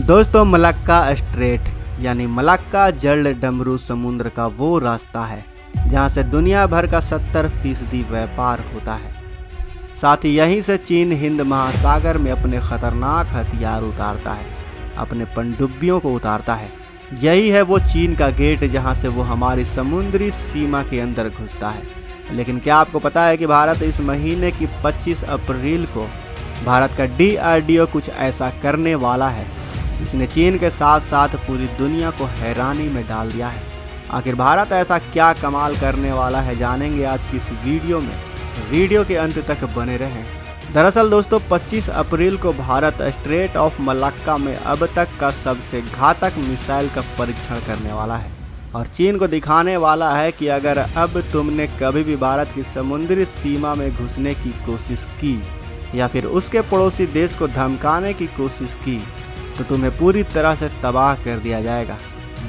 दोस्तों Malacca strait यानी Malacca जल डमरू समुद्र का वो रास्ता है जहां से दुनिया भर का 70% व्यापार होता है। साथ ही यहीं से चीन हिंद महासागर में अपने खतरनाक हथियार उतारता है, अपने पनडुब्बियों को उतारता है। यही है वो चीन का गेट जहां से वो हमारी समुद्री सीमा के अंदर घुसता है। लेकिन क्या आपको पता है कि भारत इस महीने की 25 अप्रैल को भारत का DRDO कुछ ऐसा करने वाला है जिसने चीन के साथ साथ पूरी दुनिया को हैरानी में डाल दिया है। आखिर भारत ऐसा क्या कमाल करने वाला है, जानेंगे आज की इस वीडियो में। वीडियो के अंत तक बने रहें। दरअसल दोस्तों 25 अप्रैल को भारत स्ट्रेट ऑफ मलक्का में अब तक का सबसे घातक मिसाइल का परीक्षण करने वाला है और चीन को दिखाने वाला है कि अगर अब तुमने कभी भी भारत की समुद्री सीमा में घुसने की कोशिश की या फिर उसके पड़ोसी देश को धमकाने की कोशिश की तो तुम्हें पूरी तरह से तबाह कर दिया जाएगा।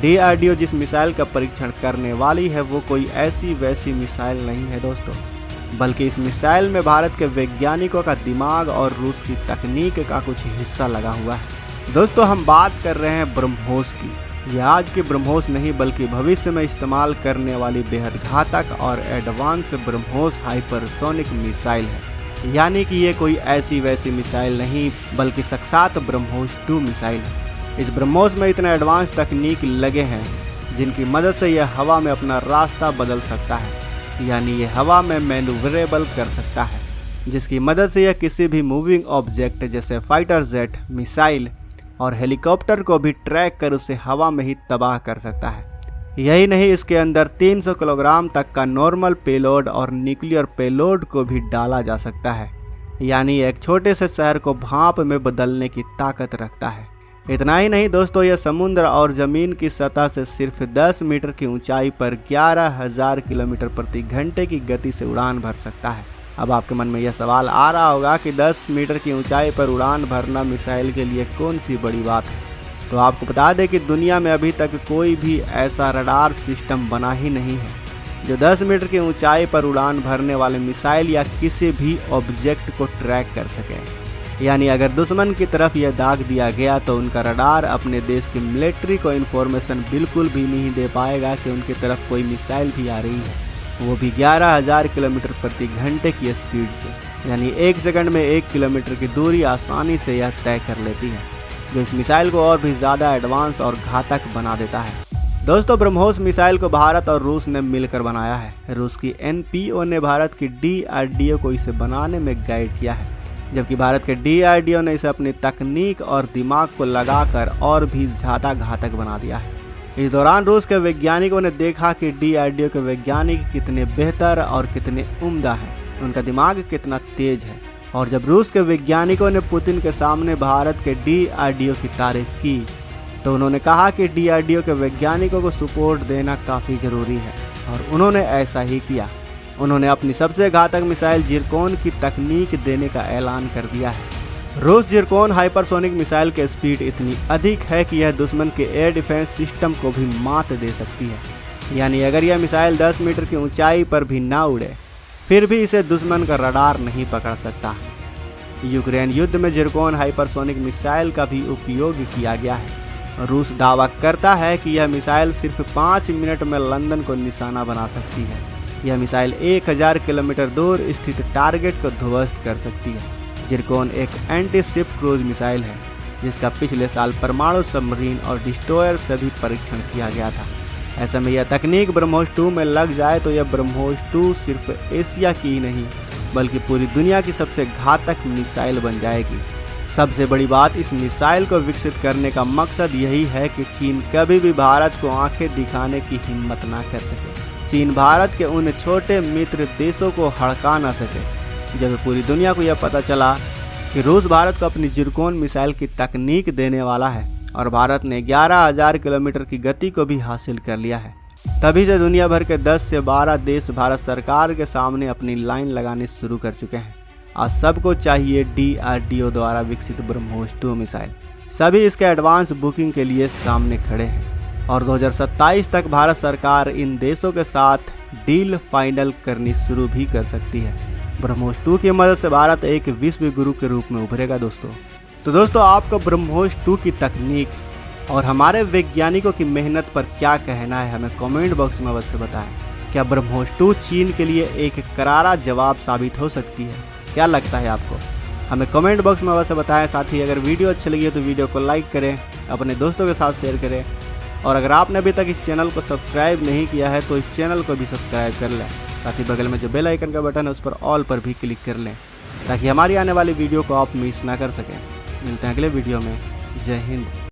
DRDO जिस मिसाइल का परीक्षण करने वाली है वो कोई ऐसी वैसी मिसाइल नहीं है दोस्तों, बल्कि इस मिसाइल में भारत के वैज्ञानिकों का दिमाग और रूस की तकनीक का कुछ हिस्सा लगा हुआ है। दोस्तों हम बात कर रहे हैं ब्रह्मोस की। यह आज की ब्रह्मोस नहीं बल्कि भविष्य में इस्तेमाल करने वाली बेहद घातक और एडवांस ब्रह्मोस हाइपरसोनिक मिसाइल है। यानी कि ये कोई ऐसी वैसी मिसाइल नहीं बल्कि साक्षात ब्रह्मोस 2 मिसाइल है। इस ब्रह्मोस में इतने एडवांस तकनीक लगे हैं जिनकी मदद से यह हवा में अपना रास्ता बदल सकता है, यानी ये हवा में मैन्यूवरेबल कर सकता है, जिसकी मदद से यह किसी भी मूविंग ऑब्जेक्ट जैसे फाइटर जेट, मिसाइल और हेलीकॉप्टर को भी ट्रैक कर उसे हवा में ही तबाह कर सकता है। यही नहीं, इसके अंदर 300 किलोग्राम तक का नॉर्मल पेलोड और न्यूक्लियर पेलोड को भी डाला जा सकता है, यानी एक छोटे से शहर को भाप में बदलने की ताकत रखता है। इतना ही नहीं दोस्तों, यह समुद्र और ज़मीन की सतह से सिर्फ 10 मीटर की ऊंचाई पर 11,000 किलोमीटर प्रति घंटे की गति से उड़ान भर सकता है। अब आपके मन में यह सवाल आ रहा होगा कि 10 मीटर की ऊंचाई पर उड़ान भरना मिसाइल के लिए कौन सी बड़ी बात है। तो आपको बता दें कि दुनिया में अभी तक कोई भी ऐसा रडार सिस्टम बना ही नहीं है जो 10 मीटर की ऊंचाई पर उड़ान भरने वाले मिसाइल या किसी भी ऑब्जेक्ट को ट्रैक कर सके। यानी अगर दुश्मन की तरफ यह दाग दिया गया तो उनका रडार अपने देश की मिलिट्री को इन्फॉर्मेशन बिल्कुल भी नहीं दे पाएगा कि उनकी तरफ कोई मिसाइल भी आ रही है, वो भी 11,000 किलोमीटर प्रति घंटे की स्पीड से। यानी 1 सेकंड में 1 किलोमीटर की दूरी आसानी से यह तय कर लेती है, जो इस मिसाइल को और भी ज़्यादा एडवांस और घातक बना देता है। दोस्तों ब्रह्मोस मिसाइल को भारत और रूस ने मिलकर बनाया है। रूस की NPO ने भारत की DRDO को इसे बनाने में गाइड किया है, जबकि भारत के DRDO ने इसे अपनी तकनीक और दिमाग को लगाकर और भी ज़्यादा घातक बना दिया है। इस दौरान रूस के वैज्ञानिकों ने देखा कि DRDO के वैज्ञानिक कितने बेहतर और कितने उम्दा हैं, उनका दिमाग कितना तेज है। और जब रूस के वैज्ञानिकों ने पुतिन के सामने भारत के DRDO की तारीफ की तो उन्होंने कहा कि DRDO के वैज्ञानिकों को सपोर्ट देना काफ़ी ज़रूरी है, और उन्होंने ऐसा ही किया। उन्होंने अपनी सबसे घातक मिसाइल जिरकोन की तकनीक देने का ऐलान कर दिया है। रूस जिरकोन हाइपरसोनिक मिसाइल की स्पीड इतनी अधिक है कि यह दुश्मन के एयर डिफेंस सिस्टम को भी मात दे सकती है। यानी अगर यह मिसाइल 10 मीटर की ऊंचाई पर भी ना उड़े फिर भी इसे दुश्मन का रडार नहीं पकड़ सकता। यूक्रेन युद्ध में जिरकोन हाइपरसोनिक मिसाइल का भी उपयोग किया गया है। रूस दावा करता है कि यह मिसाइल सिर्फ 5 मिनट में लंदन को निशाना बना सकती है। यह मिसाइल 1000 किलोमीटर दूर स्थित टारगेट को ध्वस्त कर सकती है। जिरकोन एक एंटी शिप क्रूज मिसाइल है जिसका पिछले साल परमाणु सबमरीन और डिस्ट्रॉयर से भी परीक्षण किया गया था। ऐसे में यह तकनीक ब्रह्मोस 2 में लग जाए तो यह ब्रह्मोस 2 सिर्फ एशिया की ही नहीं बल्कि पूरी दुनिया की सबसे घातक मिसाइल बन जाएगी। सबसे बड़ी बात, इस मिसाइल को विकसित करने का मकसद यही है कि चीन कभी भी भारत को आंखें दिखाने की हिम्मत ना कर सके। चीन भारत के उन छोटे मित्र देशों को हड़का ना सके। जब पूरी दुनिया को यह पता चला कि रूस भारत को अपनी जिरकोन मिसाइल की तकनीक देने वाला है और भारत ने 11,000 किलोमीटर की गति को भी हासिल कर लिया है, तभी से दुनिया भर के 10 से 12 देश भारत सरकार के सामने अपनी लाइन लगानी शुरू कर चुके हैं। आज सबको चाहिए DRDO द्वारा विकसित ब्रह्मोस 2 मिसाइल। सभी इसके एडवांस बुकिंग के लिए सामने खड़े हैं और 2027 तक भारत सरकार इन देशों के साथ डील फाइनल करनी शुरू भी कर सकती है। ब्रह्मोस 2 की मदद से भारत एक विश्व गुरु के रूप में उभरेगा दोस्तों। तो दोस्तों आपको ब्रह्मोस 2 की तकनीक और हमारे वैज्ञानिकों की मेहनत पर क्या कहना है, हमें कमेंट बॉक्स में अवश्य बताएं। क्या ब्रह्मोस 2 चीन के लिए एक करारा जवाब साबित हो सकती है? क्या लगता है आपको? हमें कमेंट बॉक्स में अवश्य बताएं। साथ ही अगर वीडियो अच्छी लगी है तो वीडियो को लाइक करें, अपने दोस्तों के साथ शेयर करें, और अगर आपने अभी तक इस चैनल को सब्सक्राइब नहीं किया है तो इस चैनल को भी सब्सक्राइब कर लें। साथ ही बगल में जो बेल आइकन का बटन है उस पर ऑल पर भी क्लिक कर लें, ताकि हमारी आने वाली वीडियो को आप मिस ना कर सकें। मिलते हैं अगले वीडियो में। जय हिंद।